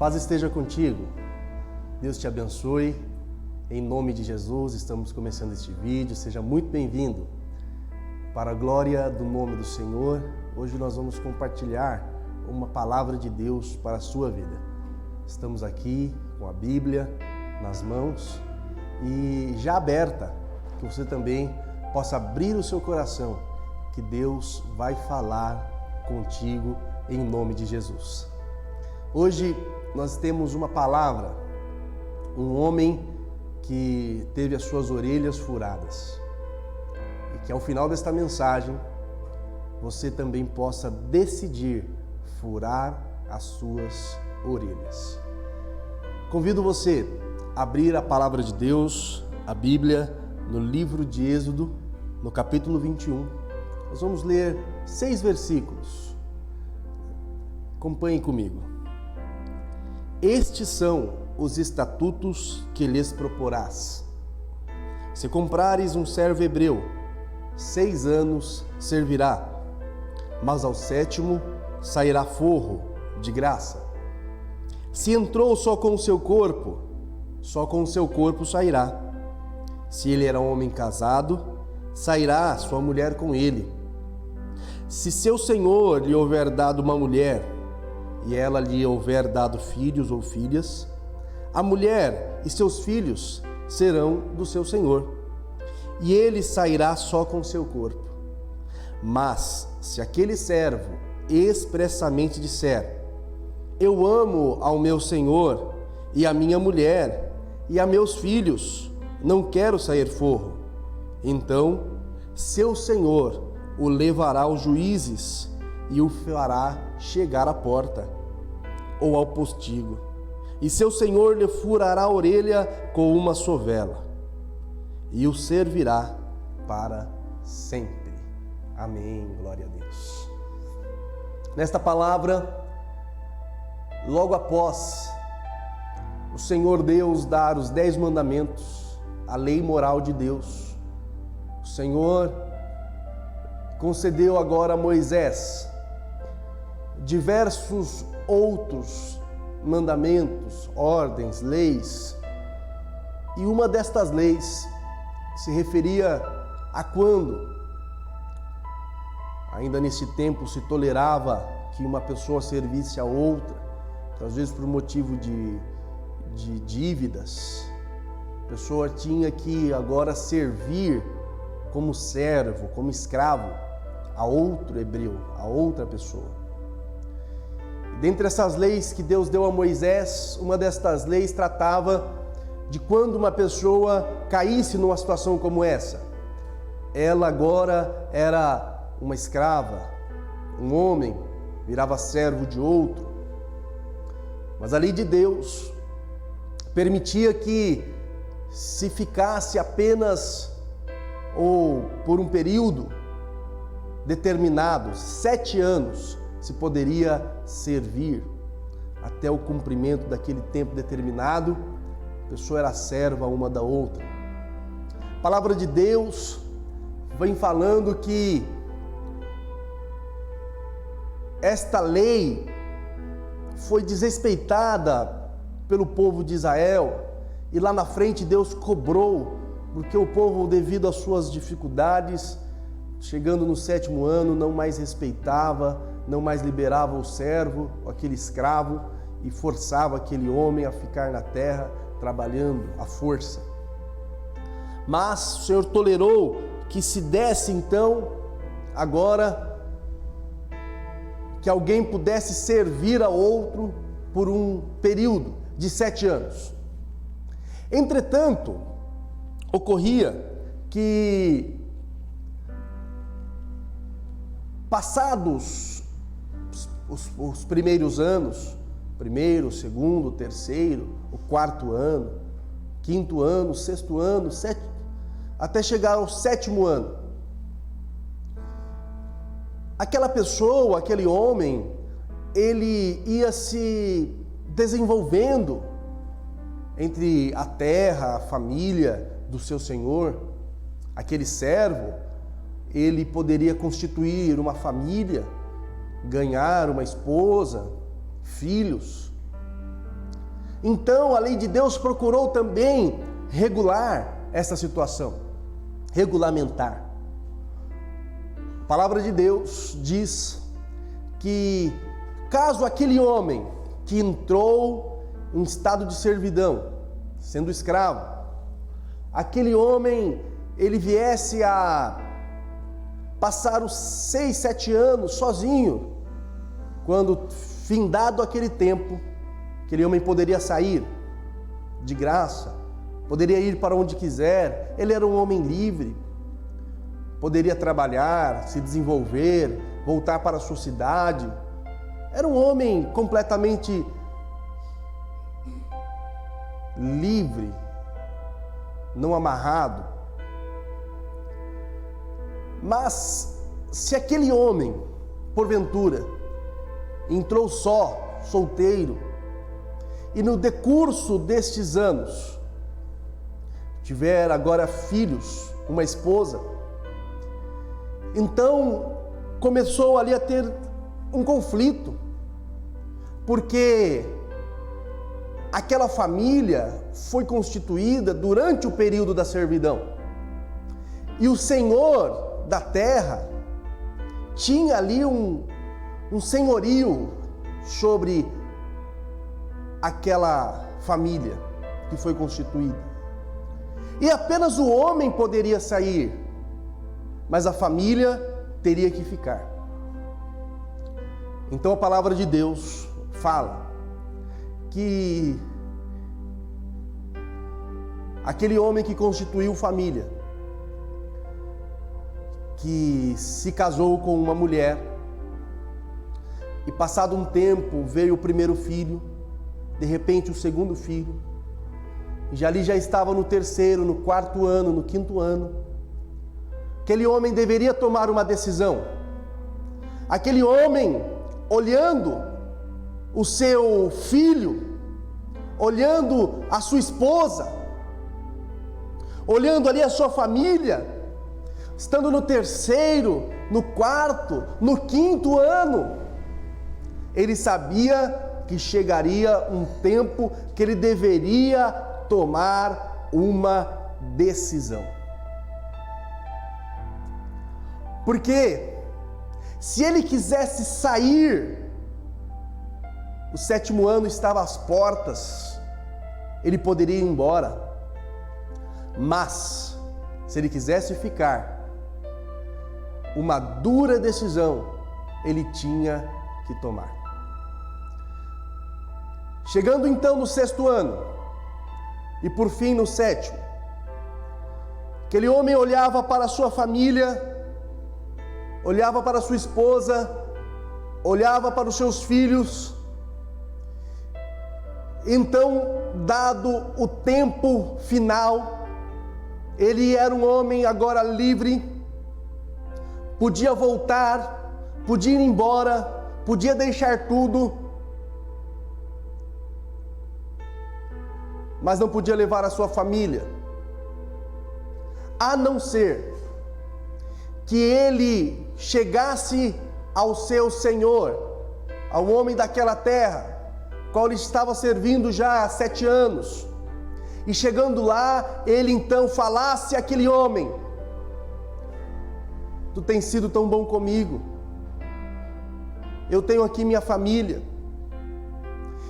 Paz esteja contigo. Deus te abençoe. Em nome de Jesus, estamos começando este vídeo. Seja muito bem-vindo. Para a glória do nome do Senhor, hoje nós vamos compartilhar uma palavra de Deus para a sua vida. Estamos aqui com a Bíblia nas mãos e já aberta, que você também possa abrir o seu coração, que Deus vai falar contigo em nome de Jesus. Hoje nós temos uma palavra, um homem que teve as suas orelhas furadas. E que ao final desta mensagem, você também possa decidir furar as suas orelhas. Convido você a abrir a palavra de Deus, a Bíblia, no livro de Êxodo, no capítulo 21. Nós vamos ler 6 versículos. Acompanhe comigo. Estes são os estatutos que lhes proporás. Se comprares um servo hebreu, 6 anos servirá, mas ao 7º sairá forro de graça. Se entrou só com o seu corpo, só com o seu corpo sairá. Se ele era homem casado, sairá sua mulher com ele. Se seu senhor lhe houver dado uma mulher, e ela lhe houver dado filhos ou filhas, a mulher e seus filhos serão do seu senhor, e ele sairá só com seu corpo. Mas se aquele servo expressamente disser: eu amo ao meu senhor e a minha mulher e a meus filhos, não quero sair forro, então seu senhor o levará aos juízes e o fará chegar à porta ou ao postigo, e seu senhor lhe furará a orelha com uma sovela e o servirá para sempre. Amém, glória a Deus. Nesta palavra, logo após o Senhor Deus dar os 10 mandamentos, a lei moral de Deus, o Senhor concedeu agora a Moisés diversos outros mandamentos, ordens, leis. E uma destas leis se referia a quando, ainda nesse tempo, se tolerava que uma pessoa servisse a outra, às vezes por motivo de dívidas. A pessoa tinha que agora servir como servo, como escravo a outro hebreu, a outra pessoa. Dentre essas leis que Deus deu a Moisés, uma destas leis tratava de quando uma pessoa caísse numa situação como essa. Ela agora era uma escrava, um homem virava servo de outro. Mas a lei de Deus permitia que, se ficasse apenas ou por um período determinado, 7 anos, se poderia servir até o cumprimento daquele tempo determinado. A pessoa era serva uma da outra. A palavra de Deus vem falando que esta lei foi desrespeitada pelo povo de Israel, e lá na frente Deus cobrou, porque o povo, devido às suas dificuldades, chegando no 7º ano, não mais respeitava, não mais liberava o servo, aquele escravo, e forçava aquele homem a ficar na terra trabalhando à força. Mas o Senhor tolerou que se desse então, agora, que alguém pudesse servir a outro por um período de 7 anos. Entretanto, ocorria que, passados os primeiros anos, primeiro, segundo, terceiro, o 4º ano, 5º ano, 6º ano, até chegar ao 7º ano, aquela pessoa, aquele homem, ele ia se desenvolvendo entre a terra, a família do seu senhor. Aquele servo, ele poderia constituir uma família, ganhar uma esposa, filhos. Então a lei de Deus procurou também regular essa situação, regulamentar. A palavra de Deus diz que caso aquele homem que entrou em estado de servidão, sendo escravo, aquele homem ele viesse a passar os 6, 7 anos sozinho, quando findado aquele tempo, aquele homem poderia sair de graça, poderia ir para onde quiser, ele era um homem livre, poderia trabalhar, se desenvolver, voltar para a sua cidade, era um homem completamente livre, não amarrado. Mas se aquele homem, porventura, entrou só, solteiro, e no decurso destes anos tiver agora filhos, uma esposa, então começou ali a ter um conflito, porque aquela família foi constituída durante o período da servidão, e o Senhor da terra tinha ali um senhorio sobre aquela família que foi constituída. E apenas o homem poderia sair, mas a família teria que ficar. Então a palavra de Deus fala que aquele homem que constituiu família, que se casou com uma mulher, e passado um tempo veio o primeiro filho, de repente o segundo filho, e ali já estava no terceiro, no quarto ano, no quinto ano, aquele homem deveria tomar uma decisão. Aquele homem, olhando o seu filho, olhando a sua esposa, olhando ali a sua família, estando no terceiro, no quarto, no quinto ano, ele sabia que chegaria um tempo que ele deveria tomar uma decisão. Porque se ele quisesse sair, o sétimo ano estava às portas, ele poderia ir embora. Mas, se ele quisesse ficar, uma dura decisão ele tinha que tomar. Chegando então no sexto ano, e por fim no sétimo, aquele homem olhava para a sua família, olhava para a sua esposa, olhava para os seus filhos. Então, dado o tempo final, ele era um homem agora livre, podia voltar, podia ir embora, podia deixar tudo, mas não podia levar a sua família, a não ser que ele chegasse ao seu senhor, ao homem daquela terra, qual ele estava servindo já há 7 anos, e chegando lá, ele então falasse àquele homem: tu tens sido tão bom comigo, eu tenho aqui minha família,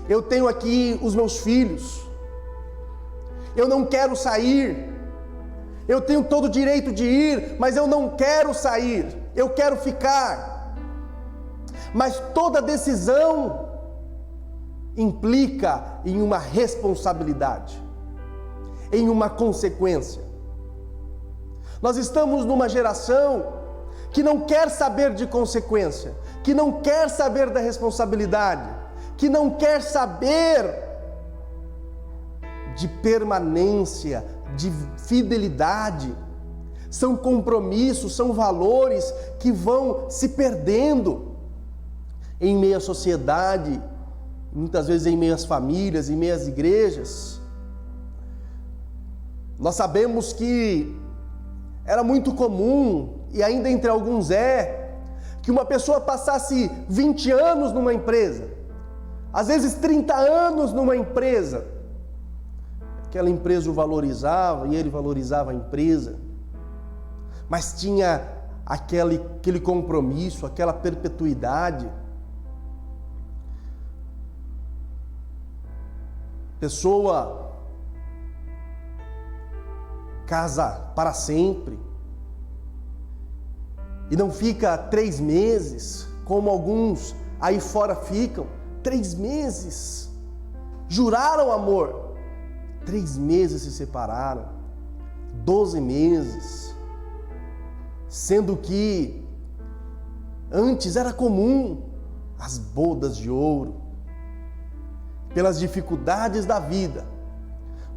eu tenho aqui os meus filhos, eu não quero sair, eu tenho todo o direito de ir, mas eu não quero sair, eu quero ficar. Mas toda decisão implica em uma responsabilidade, em uma consequência. Nós estamos numa geração que não quer saber de consequência, que não quer saber da responsabilidade, que não quer saber de permanência, de fidelidade. São compromissos, são valores que vão se perdendo em meio à sociedade, muitas vezes em meio às famílias, em meio às igrejas. Nós sabemos que era muito comum, e ainda entre alguns que uma pessoa passasse 20 anos numa empresa, às vezes 30 anos numa empresa. Aquela empresa o valorizava e ele valorizava a empresa, mas tinha aquele compromisso, aquela perpetuidade. Pessoa casa para sempre e não fica 3 meses, como alguns aí fora ficam. 3 meses, juraram amor, 3 meses se separaram, 12 meses, sendo que antes era comum as bodas de ouro. Pelas dificuldades da vida,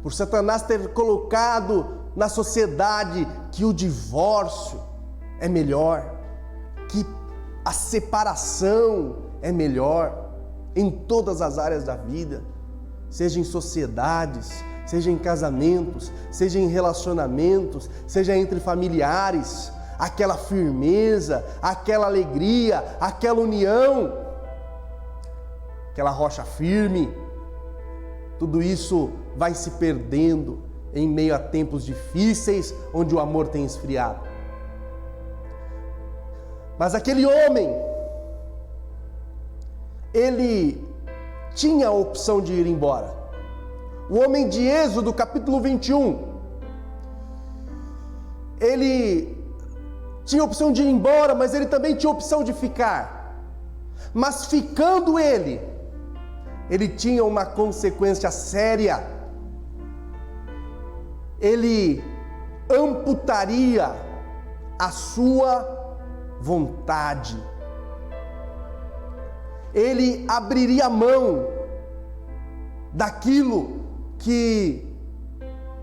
por Satanás ter colocado na sociedade que o divórcio é melhor, que a separação é melhor em todas as áreas da vida, seja em sociedades, seja em casamentos, seja em relacionamentos, seja entre familiares, aquela firmeza, aquela alegria, aquela união, aquela rocha firme, tudo isso vai se perdendo em meio a tempos difíceis, onde o amor tem esfriado. Mas aquele homem, ele tinha a opção de ir embora. O homem de Êxodo, capítulo 21, ele tinha a opção de ir embora, mas ele também tinha a opção de ficar. Mas ficando ele tinha uma consequência séria. Ele amputaria a sua vontade. Ele abriria mão daquilo que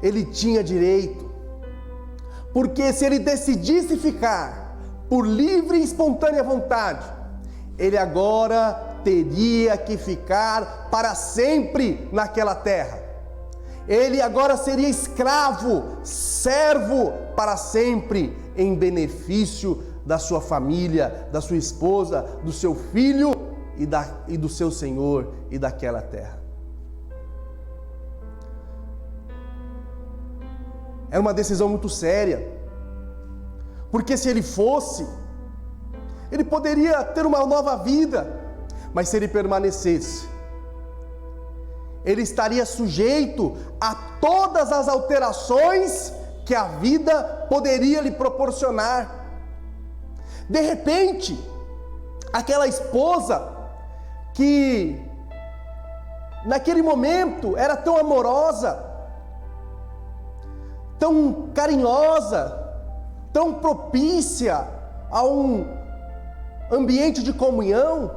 ele tinha direito. Porque se ele decidisse ficar por livre e espontânea vontade, ele agora teria que ficar para sempre naquela terra. Ele agora seria escravo, servo para sempre, em benefício da sua família, da sua esposa, do seu filho e do seu senhor e daquela terra. Era uma decisão muito séria, porque se ele fosse, ele poderia ter uma nova vida, mas se ele permanecesse, ele estaria sujeito a todas as alterações que a vida poderia lhe proporcionar. De repente, aquela esposa que naquele momento era tão amorosa, tão carinhosa, tão propícia a um ambiente de comunhão,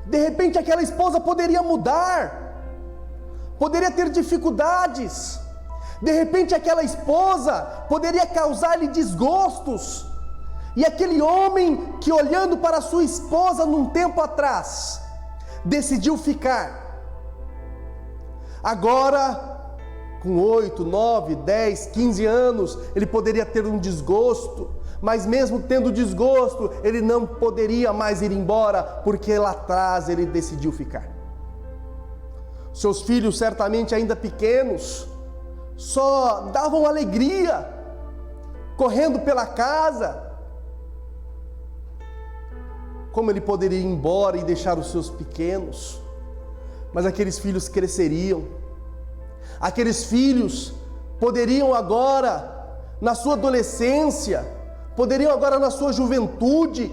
de repente aquela esposa poderia mudar, poderia ter dificuldades, de repente aquela esposa poderia causar-lhe desgostos, e aquele homem que, olhando para sua esposa num tempo atrás, decidiu ficar, agora com 8, 9, 10, 15 anos, ele poderia ter um desgosto, mas mesmo tendo desgosto, ele não poderia mais ir embora, porque lá atrás ele decidiu ficar. Seus filhos, certamente ainda pequenos, só davam alegria, correndo pela casa. Como ele poderia ir embora e deixar os seus pequenos? Mas aqueles filhos cresceriam. Aqueles filhos poderiam agora, na sua adolescência, poderiam agora na sua juventude,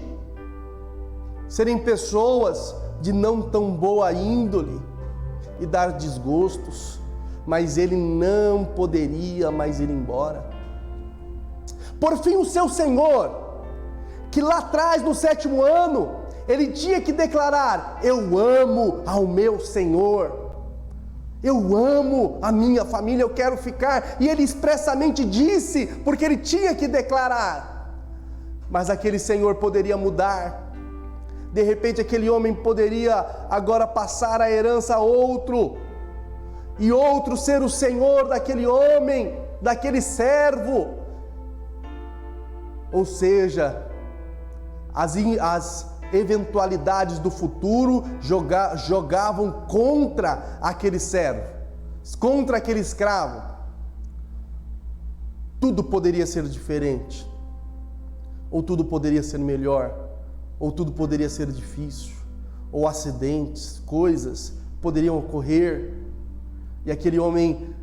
serem pessoas de não tão boa índole e dar desgostos, mas ele não poderia mais ir embora. Por fim, o seu Senhor, que lá atrás, no 7º ano, ele tinha que declarar: eu amo ao meu Senhor, eu amo a minha família, eu quero ficar, e ele expressamente disse, porque ele tinha que declarar. Mas aquele Senhor poderia mudar. De repente aquele homem poderia agora passar a herança a outro, e outro ser o Senhor daquele homem, daquele servo. Ou seja, as eventualidades do futuro jogavam contra aquele servo, contra aquele escravo. Tudo poderia ser diferente, ou tudo poderia ser melhor, ou tudo poderia ser difícil, ou acidentes, coisas poderiam ocorrer, e aquele homem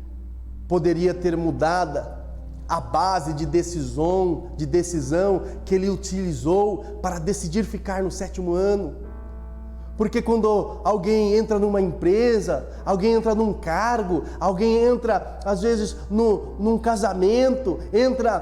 poderia ter mudado a base de decisão que ele utilizou para decidir ficar no 7º ano. Porque quando alguém entra numa empresa, alguém entra num cargo, alguém entra às vezes num casamento, entra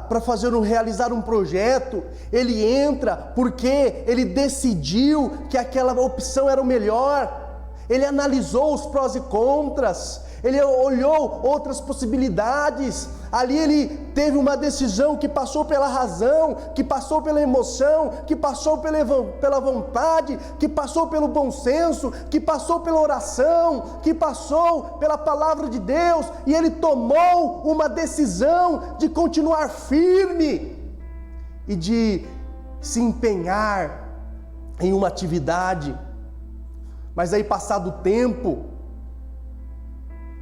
para realizar um projeto, ele entra porque ele decidiu que aquela opção era o melhor. Ele analisou os prós e contras, ele olhou outras possibilidades. Ali ele teve uma decisão que passou pela razão, que passou pela emoção, que passou pela vontade, que passou pelo bom senso, que passou pela oração, que passou pela palavra de Deus, e ele tomou uma decisão de continuar firme e de se empenhar em uma atividade. Mas aí, passado o tempo,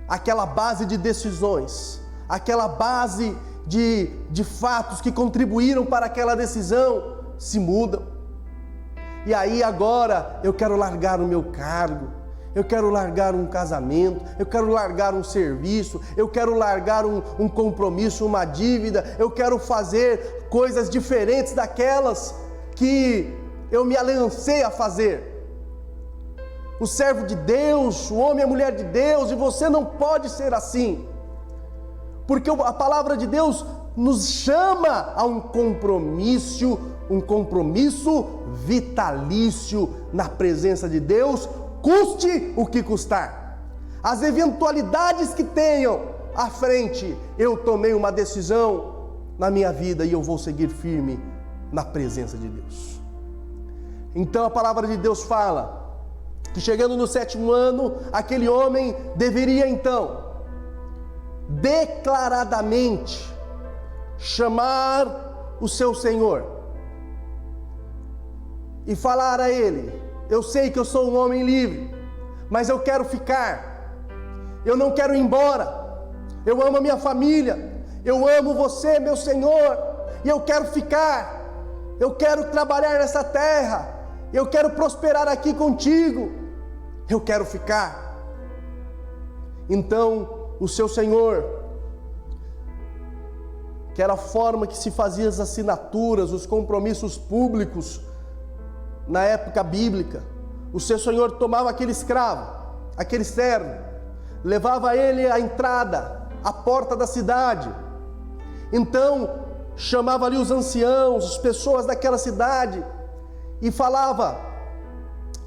aquela base de decisões, aquela base de fatos que contribuíram para aquela decisão se mudam. E aí agora eu quero largar o meu cargo, eu quero largar um casamento, eu quero largar um serviço, eu quero largar um compromisso, uma dívida, eu quero fazer coisas diferentes daquelas que eu me alancei a fazer. O servo de Deus, o homem e a mulher de Deus, e você não pode ser assim, porque a palavra de Deus nos chama a um compromisso vitalício na presença de Deus, custe o que custar. As eventualidades que tenham à frente, eu tomei uma decisão na minha vida e eu vou seguir firme na presença de Deus. Então a palavra de Deus fala que chegando no 7º ano, aquele homem deveria então declaradamente chamar o seu senhor e falar a ele: eu sei que eu sou um homem livre, mas eu quero ficar, eu não quero ir embora, eu amo a minha família, eu amo você, meu Senhor, e eu quero ficar, eu quero trabalhar nessa terra, eu quero prosperar aqui contigo, eu quero ficar. Então o seu senhor, que era a forma que se fazia as assinaturas, os compromissos públicos na época bíblica, o seu senhor tomava aquele escravo, aquele servo, levava ele à entrada, à porta da cidade. Então chamava ali os anciãos, as pessoas daquela cidade, e falava: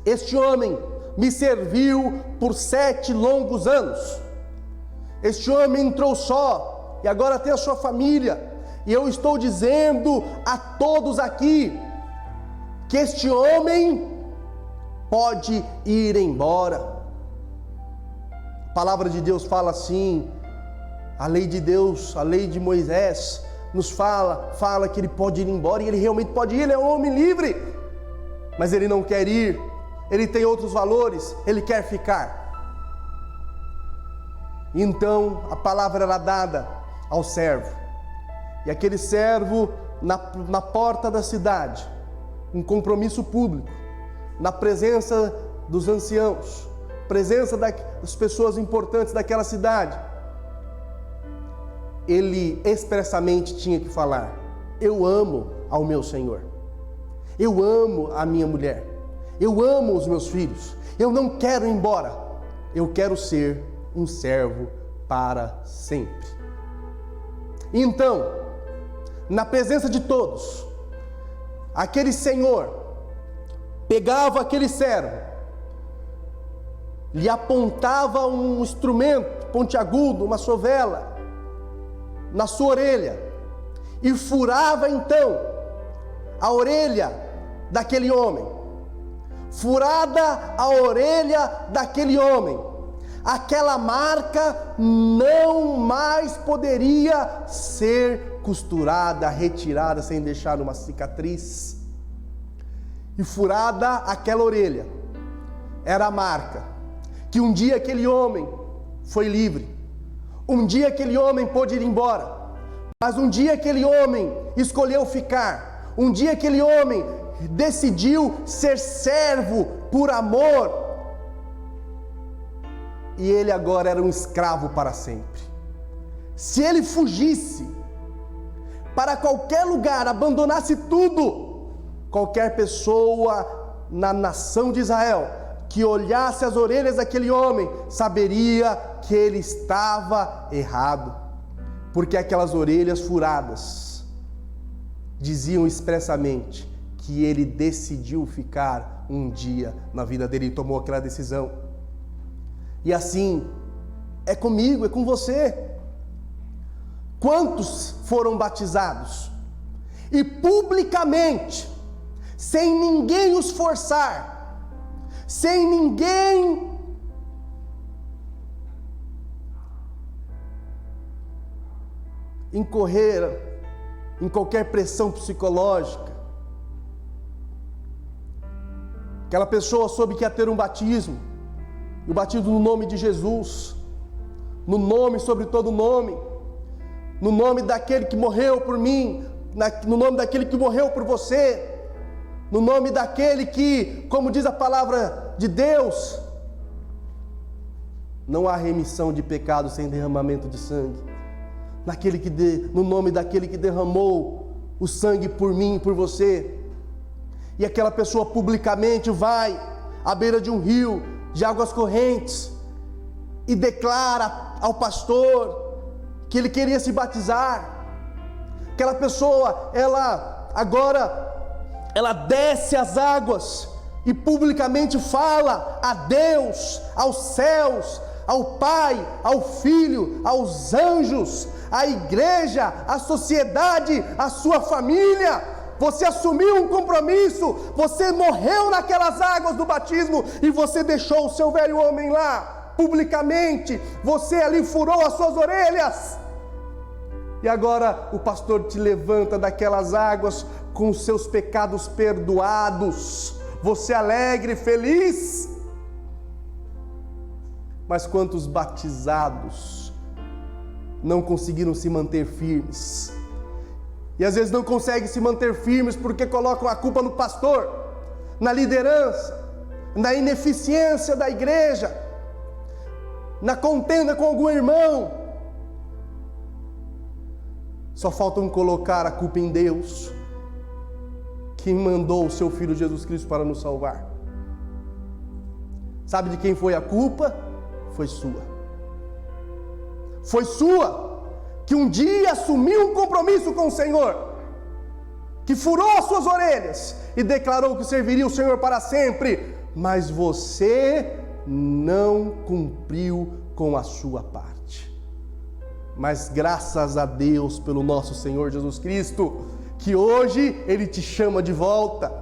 este homem me serviu por 7 longos anos, este homem entrou só e agora tem a sua família, e eu estou dizendo a todos aqui que este homem pode ir embora. A palavra de Deus fala assim, a lei de Deus, a lei de Moisés nos fala que ele pode ir embora, e ele realmente pode ir, ele é um homem livre, mas ele não quer ir, ele tem outros valores, ele quer ficar. Então a palavra era dada ao servo, e aquele servo na porta da cidade, um compromisso público, na presença dos anciãos, presença das pessoas importantes daquela cidade, ele expressamente tinha que falar: eu amo ao meu Senhor, eu amo a minha mulher, eu amo os meus filhos, eu não quero ir embora, eu quero ser um servo para sempre. Então, na presença de todos, aquele senhor pegava aquele servo, lhe apontava um instrumento pontiagudo, uma sovela, na sua orelha, e furava então a orelha daquele homem. Furada a orelha daquele homem, aquela marca não mais poderia ser costurada, retirada, sem deixar uma cicatriz. e furada aquela orelha, era a marca que um dia aquele homem foi livre, um dia aquele homem pôde ir embora, mas um dia aquele homem escolheu ficar, um dia aquele homem decidiu ser servo por amor, e ele agora era um escravo para sempre. Se ele fugisse para qualquer lugar, abandonasse tudo, qualquer pessoa na nação de Israel que olhasse as orelhas daquele homem, saberia que ele estava errado, porque aquelas orelhas furadas diziam expressamente que ele decidiu ficar um dia na vida dele e tomou aquela decisão. E assim é comigo, é com você. Quantos foram batizados e publicamente, sem ninguém os forçar, sem ninguém incorrer em qualquer pressão psicológica, aquela pessoa soube que ia ter um batismo, o batismo no nome de Jesus, no nome sobre todo nome, no nome daquele que morreu por mim, no nome daquele que morreu por você, no nome daquele que, como diz a palavra de Deus, não há remissão de pecados sem derramamento de sangue, no nome daquele que derramou o sangue por mim e por você. E aquela pessoa publicamente vai à beira de um rio de águas correntes e declara ao pastor que ele queria se batizar. Aquela pessoa, ela desce as águas e publicamente fala a Deus, aos céus, ao Pai, ao Filho, aos anjos, à igreja, à sociedade, à sua família. Você assumiu um compromisso, você morreu naquelas águas do batismo e você deixou o seu velho homem lá, publicamente, você ali furou as suas orelhas. E agora o pastor te levanta daquelas águas com os seus pecados perdoados, você alegre, feliz. Mas quantos batizados não conseguiram se manter firmes? E às vezes não conseguem se manter firmes porque colocam a culpa no pastor, na liderança, na ineficiência da igreja, na contenda com algum irmão. Só faltam colocar a culpa em Deus, que mandou o seu Filho Jesus Cristo para nos salvar. Sabe de quem foi a culpa? Foi sua. Foi sua, que um dia assumiu um compromisso com o Senhor, que furou as suas orelhas e declarou que serviria o Senhor para sempre, mas você não cumpriu com a sua parte. Mas graças a Deus pelo nosso Senhor Jesus Cristo, que hoje Ele te chama de volta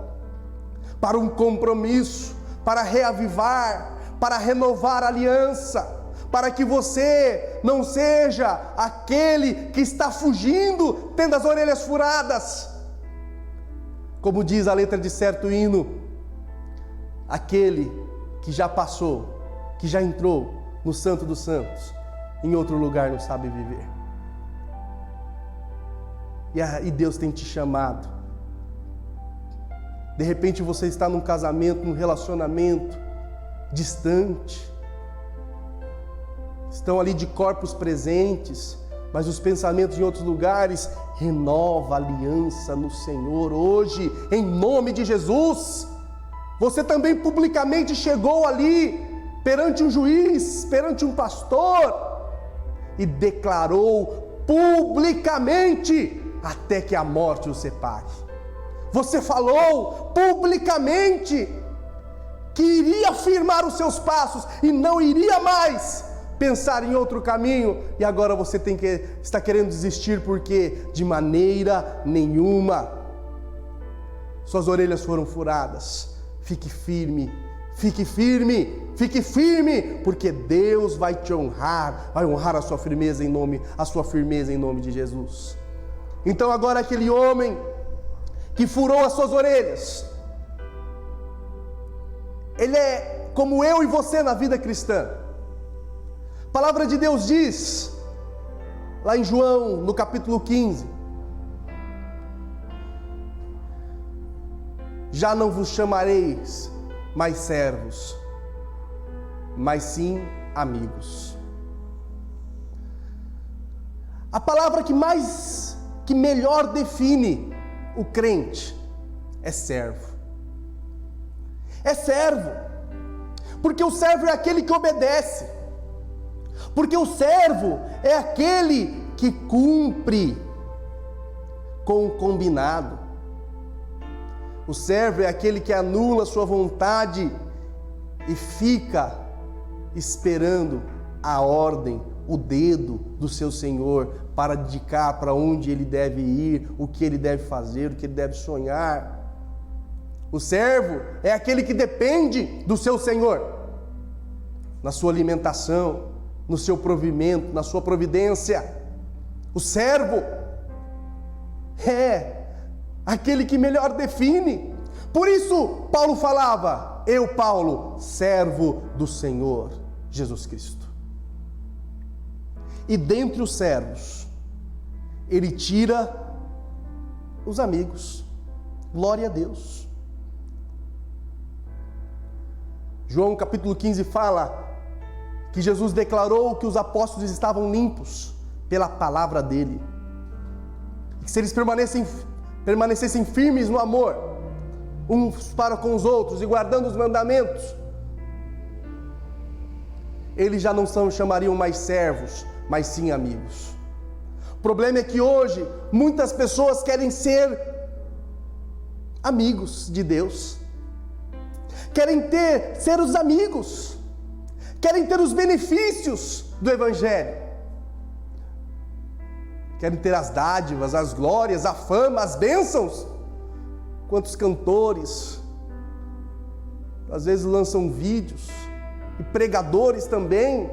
para um compromisso, para reavivar, para renovar a aliança, para que você não seja aquele que está fugindo, tendo as orelhas furadas. Como diz a letra de certo hino, aquele que já passou, que já entrou no Santo dos Santos, em outro lugar não sabe viver. E Deus tem te chamado. De repente você está num casamento, num relacionamento distante, estão ali de corpos presentes, mas os pensamentos em outros lugares. Renova a aliança no Senhor hoje, em nome de Jesus. Você também publicamente chegou ali, perante um juiz, perante um pastor, e declarou publicamente, até que a morte o separe. Você falou publicamente que iria firmar os seus passos e não iria mais pensar em outro caminho, e agora você está querendo desistir porque de maneira nenhuma. Suas orelhas foram furadas. Fique firme, fique firme, fique firme, porque Deus vai te honrar, vai honrar a sua firmeza em nome de Jesus. Então agora aquele homem que furou as suas orelhas, ele é como eu e você na vida cristã. A palavra de Deus diz, lá em João, no capítulo 15, já não vos chamareis mais servos, mas sim amigos. A palavra que melhor define o crente é servo. É servo, porque o servo é aquele que obedece, porque o servo é aquele que cumpre com o combinado. O servo é aquele que anula sua vontade e fica esperando a ordem, o dedo do seu Senhor para indicar para onde ele deve ir, o que ele deve fazer, o que ele deve sonhar. O servo é aquele que depende do seu Senhor, na sua alimentação, no seu provimento, na sua providência. O servo é aquele que melhor define. Por isso, Paulo falava, eu, Paulo, servo do Senhor Jesus Cristo. E dentre os servos, ele tira os amigos. Glória a Deus. João capítulo 15 fala que Jesus declarou que os apóstolos estavam limpos pela palavra dele. E que se eles permanecessem firmes no amor, uns para com os outros e guardando os mandamentos, eles já não chamariam mais servos, mas sim amigos. O problema é que hoje muitas pessoas querem ser amigos de Deus, querem ser os amigos, querem ter os benefícios do Evangelho, querem ter as dádivas, as glórias, a fama, as bênçãos. Quantos cantores às vezes lançam vídeos, e pregadores também,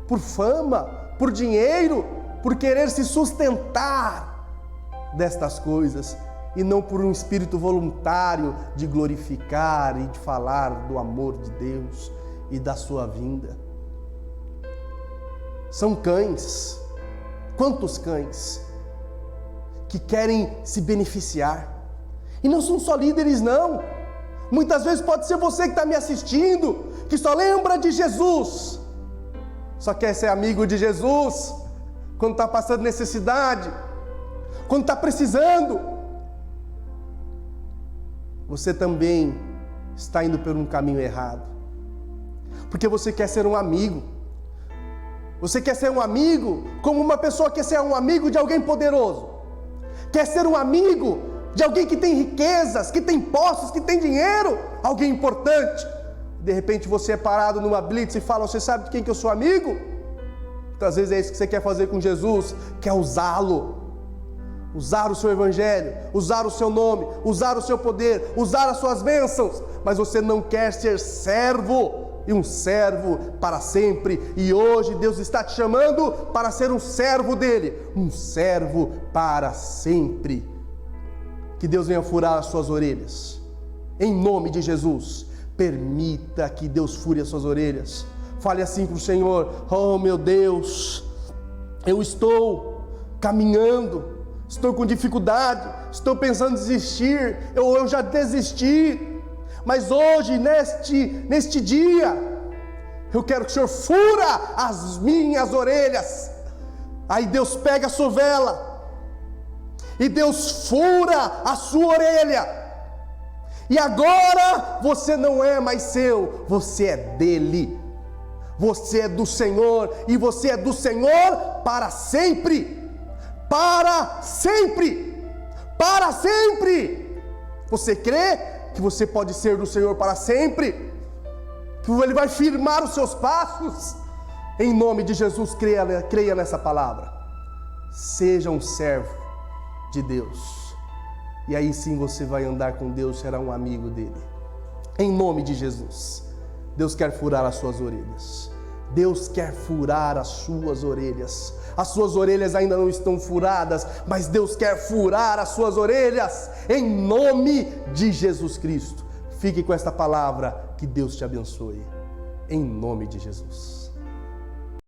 por fama, por dinheiro, por querer se sustentar destas coisas, e não por um espírito voluntário de glorificar e de falar do amor de Deus e da sua vinda. São cães, quantos cães, que querem se beneficiar, e não são só líderes não, muitas vezes pode ser você que está me assistindo, que só lembra de Jesus, só quer ser amigo de Jesus, quando está passando necessidade, quando está precisando. Você também está indo por um caminho errado, porque você quer ser um amigo. Você quer ser um amigo como uma pessoa quer ser um amigo de alguém poderoso, quer ser um amigo de alguém que tem riquezas, que tem posses, que tem dinheiro, alguém importante. De repente você é parado numa blitz e fala, você sabe de quem que eu sou amigo? Muitas vezes é isso que você quer fazer com Jesus, quer usá-lo, usar o seu evangelho, usar o seu nome, usar o seu poder, usar as suas bênçãos, mas você não quer ser servo, e um servo para sempre. E hoje Deus está te chamando para ser um servo dele, um servo para sempre. Que Deus venha furar as suas orelhas, em nome de Jesus. Permita que Deus fure as suas orelhas. Fale assim para o Senhor, oh meu Deus, eu estou caminhando, estou com dificuldade, estou pensando em desistir, eu já desisti, mas hoje, neste dia, eu quero que o Senhor fura as minhas orelhas. Aí Deus pega a sua vela, e Deus fura a sua orelha, e agora você não é mais seu, você é dele, você é do Senhor, e você é do Senhor para sempre, para sempre, para sempre. Você crê que você pode ser do Senhor para sempre? Que Ele vai firmar os seus passos? Em nome de Jesus, creia nessa palavra. Seja um servo de Deus, e aí sim você vai andar com Deus, será um amigo dele. Em nome de Jesus. Deus quer furar as suas orelhas. Deus quer furar as suas orelhas. As suas orelhas ainda não estão furadas, mas Deus quer furar as suas orelhas, em nome de Jesus Cristo. Fique com esta palavra, Que Deus te abençoe. Em nome de Jesus.